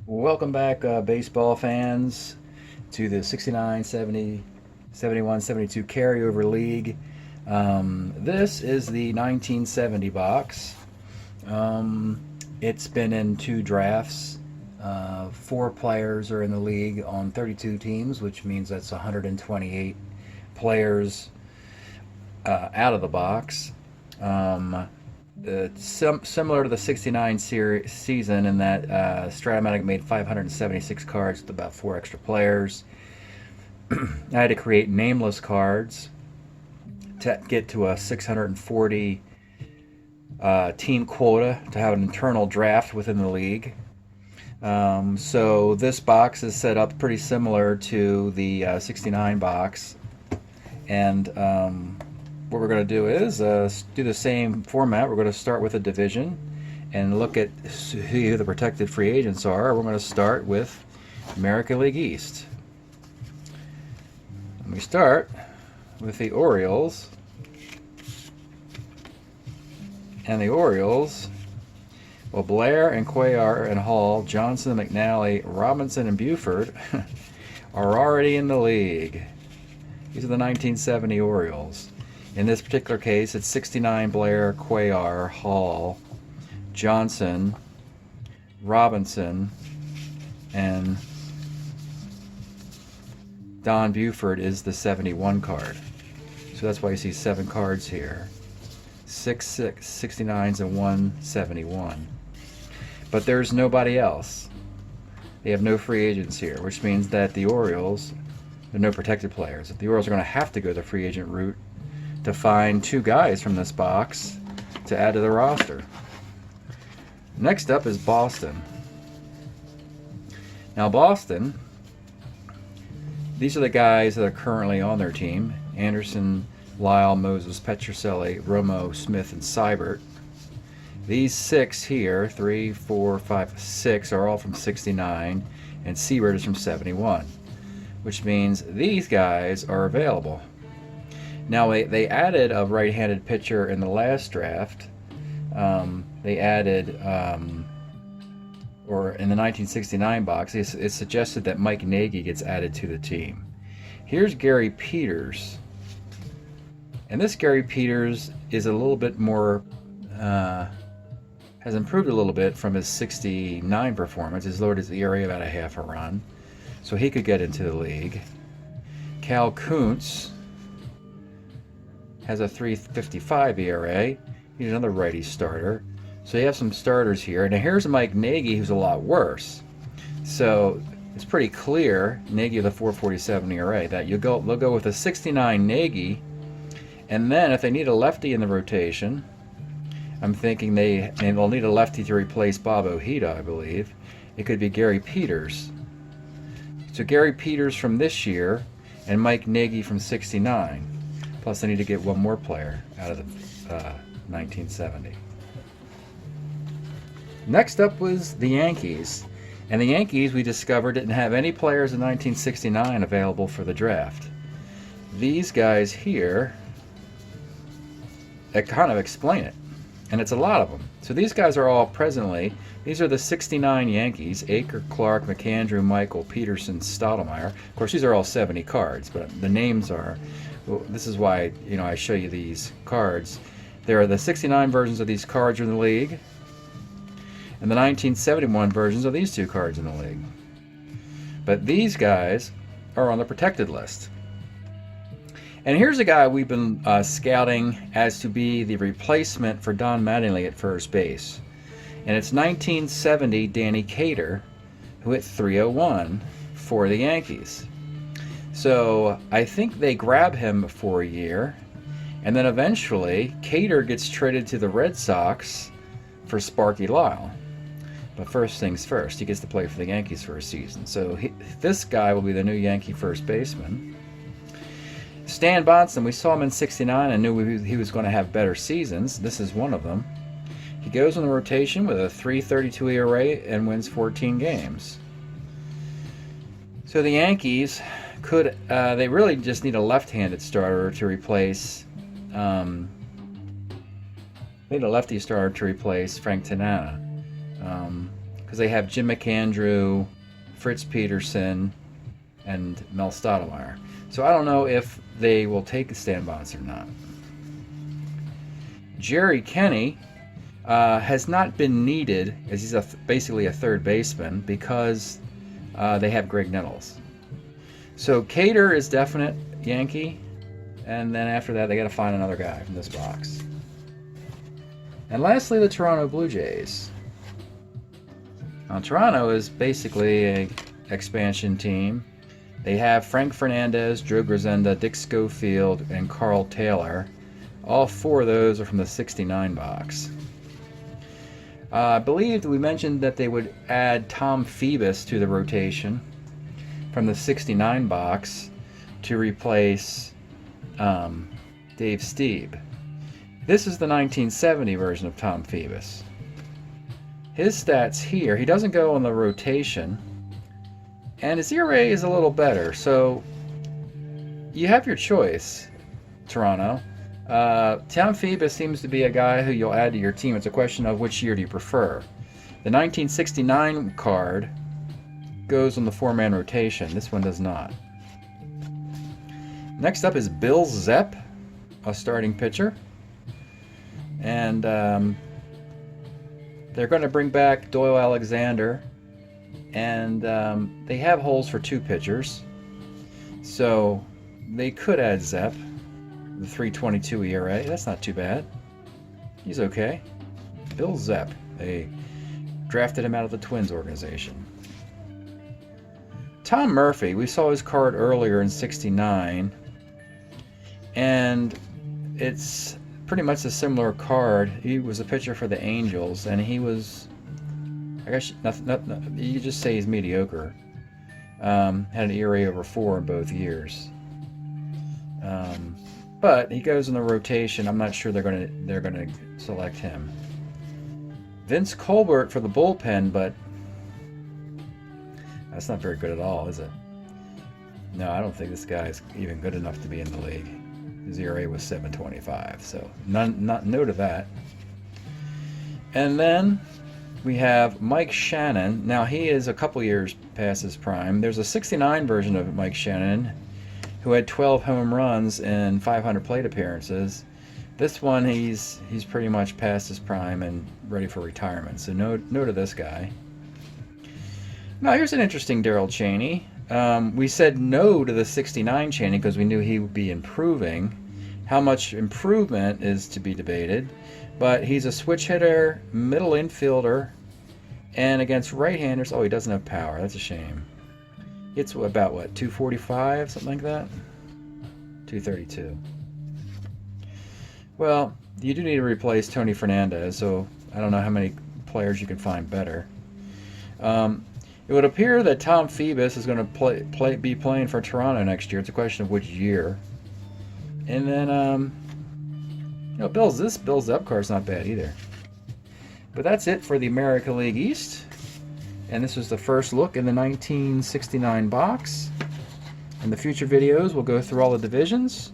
Welcome back, baseball fans, to the 69, 70, 71, 72 Carryover League. This is the 1970 box. Um, it's been in two drafts. Four players are in the league on 32 teams, which means that's 128 players out of the box. Um, Similar to the 69 season in that Strat-O-Matic made 576 cards with about four extra players. I had to create nameless cards to get to a 640 team quota to have an internal draft within the league. So this box is set up pretty similar to the 69 box. And what we're going to do is do the same format. We're going to start with a division and look at who the protected free agents are. We're going to start with American League East. And we start with the Orioles. And the Orioles, well, Blair and Cuellar and Hall, Johnson, McNally, Robinson, and Buford are already in the league. These are the 1970 Orioles. In this particular case, it's 69 Blair, Cuellar, Hall, Johnson, Robinson, and Don Buford is the 71 card. So that's why you see 7 cards here. 69s and 171. But there's nobody else. They have no free agents here, which means that the Orioles, there are no protected players. The Orioles are going to have to go the free agent route to find 2 guys from this box to add to the roster. Next up is Boston. Now Boston, these are the guys that are currently on their team. Anderson, Lyle, Moses, Petrocelli, Romo, Smith, and Seibert. These 6 here, 3, 4, 5, 6, are all from 69, and Seibert is from 71, which means these guys are available. Now, they added a right-handed pitcher in the last draft. They added, or in the 1969 box, it suggested that Mike Nagy gets added to the team. Here's Gary Peters. And this Gary Peters is a little bit more, has improved a little bit from his 69 performance. He's lowered his ERA about a half a run, so he could get into the league. Cal Kuntz has a 3.55 ERA. He's another righty starter. So you have some starters here. Now here's Mike Nagy, who's a lot worse. So it's pretty clear, Nagy with a 4.47 ERA, that they'll go with a 69 Nagy. And then if they need a lefty in the rotation, I'm thinking they'll need a lefty to replace Bob Ojeda, I believe. It could be Gary Peters. So Gary Peters from this year and Mike Nagy from 69. Plus they need to get one more player out of the 1970. Next up was the Yankees. And the Yankees, we discovered, didn't have any players in 1969 available for the draft. These guys here, that kind of explain it. And it's a lot of them. So these guys are all presently, these are the 69 Yankees: Aker, Clark, McAndrew, Michael, Peterson, Stottlemyre. Of course, these are all 70 cards, but the names are, well, this is why, I show you these cards. There are the 69 versions of these cards in the league, and the 1971 versions of these 2 cards in the league. But these guys are on the protected list. And here's a guy we've been scouting as to be the replacement for Don Mattingly at first base. And it's 1970 Danny Cater, who hit 301 for the Yankees. So I think they grab him for a year, and then eventually Cater gets traded to the Red Sox for Sparky Lyle. But first things first, he gets to play for the Yankees for a season. So this guy will be the new Yankee first baseman. Stan Bonson, we saw him in 69 and knew he was going to have better seasons. This is one of them. He goes in the rotation with a 3.32 ERA and wins 14 games. So the Yankees they really just need a left-handed starter to replace, they need a lefty starter to replace Frank Tanana. Because because they have Jim McAndrew, Fritz Peterson, and Mel Stottlemyre. So I don't know if they will take the Stan Bonds or not. Jerry Kenny has not been needed, as he's basically a third baseman, because they have Greg Nettles. So Cater is definite Yankee, and then after that they got to find another guy from this box. And lastly, the Toronto Blue Jays. Now, Toronto is basically a expansion team. They have Frank Fernandez, Joe Grisenda, Dick Schofield, and Carl Taylor. All four of those are from the 69 box. I believe we mentioned that they would add Tom Phoebus to the rotation from the 69 box to replace Dave Stieb. This is the 1970 version of Tom Phoebus. His stats here, he doesn't go on the rotation, and his ERA is a little better, so you have your choice, Toronto. Tom Phoebus seems to be a guy who you'll add to your team. It's a question of which year do you prefer. The 1969 card goes on the 4-man rotation. This one does not. Next up is Bill Zepp, a starting pitcher. And they're going to bring back Doyle Alexander. And they have holes for 2 pitchers. So they could add Zepp. The 3.22 ERA. That's not too bad. He's okay. Bill Zepp. They drafted him out of the Twins organization. Tom Murphy. We saw his card earlier in 69. And it's pretty much a similar card. He was a pitcher for the Angels, and he was, I guess, you could just say he's mediocre. Had an ERA over 4 in both years. But he goes in the rotation. I'm not sure they're gonna select him. Vince Colbert for the bullpen, but that's not very good at all, is it? No, I don't think this guy is even good enough to be in the league. His ERA was 7.25, so no to that. And then we have Mike Shannon. Now he is a couple years past his prime. There's a 69 version of Mike Shannon, who had 12 home runs and 500 plate appearances. This one, he's pretty much past his prime and ready for retirement. So no to this guy. Now here's an interesting Darrell Chaney. We said no to the 69 Chaney because we knew he would be improving. How much improvement is to be debated. But he's a switch hitter, middle infielder, and against right-handers, oh, he doesn't have power. That's a shame. It's about, what, 245, something like that? 232. Well, you do need to replace Tony Fernandez, so I don't know how many players you can find better. It would appear that Tom Phoebus is going to be playing for Toronto next year. It's a question of which year. And then, this Bill Zepp card's not bad either. But that's it for the American League East. And this was the first look in the 1969 box. In the future videos, we'll go through all the divisions,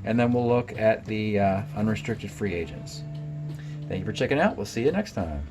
and then we'll look at the unrestricted free agents. Thank you for checking out. We'll see you next time.